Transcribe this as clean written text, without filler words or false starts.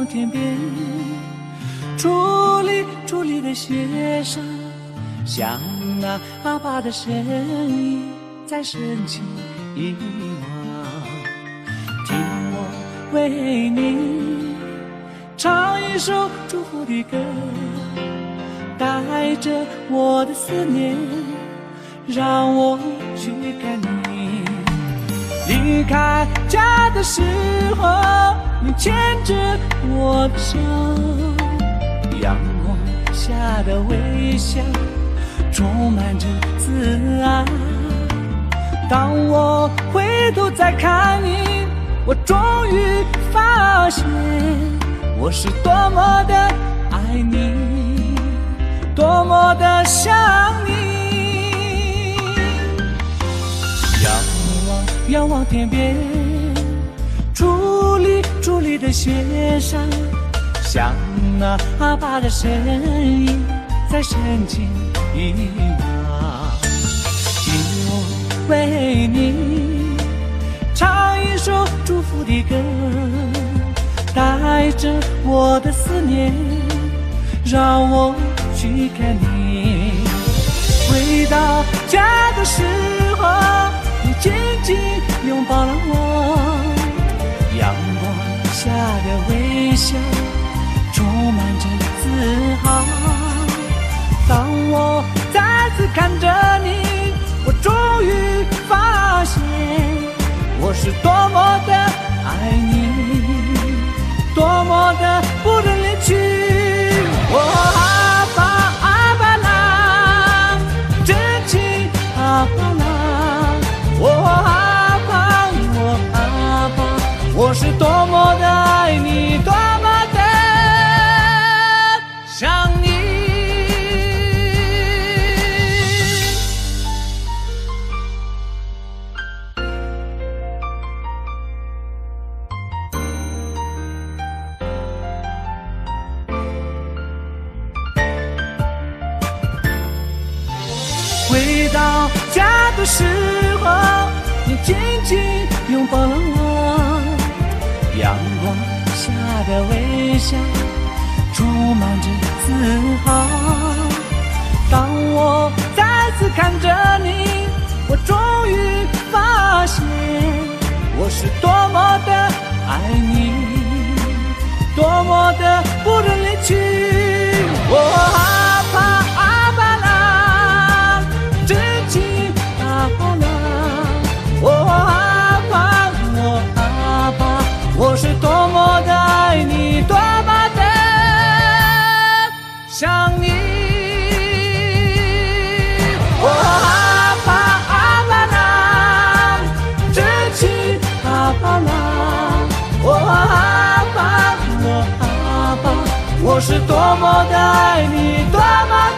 天边，伫立的雪上，像那阿爸的身影在深情遗忘。听我为你唱一首祝福的歌，带着我的思念，让我去看你。离开家的时候，你牵着我的手，阳光下的微笑充满着自爱。当我回头再看你，我终于发现我是多么的爱你，多么的想你。仰望天边，伫立的雪上，像那阿爸的身影在深情遗忘。听我为你唱一首祝福的歌，带着我的思念，让我去看你。回到家的时候，你紧紧拥抱了我，阳光下的微笑充满着自豪。当我再次看着你，我终于发现我是多么的爱你，多么的不能离去。阿爸阿爸郎，真情阿爸郎，阿爸我是多么的爱你，多么的想你。回到家的时候，你紧紧拥抱了我，阳光下的微笑充满着自豪。当我再次看着你，我终于发现我是多么的爱你，多么的不能离去。阿爸阿爸郎，真情阿爸郎，阿爸我是多么的爱你，多么的想你。阿爸阿爸郎，真情阿爸郎，阿爸我是多么的爱你，多么的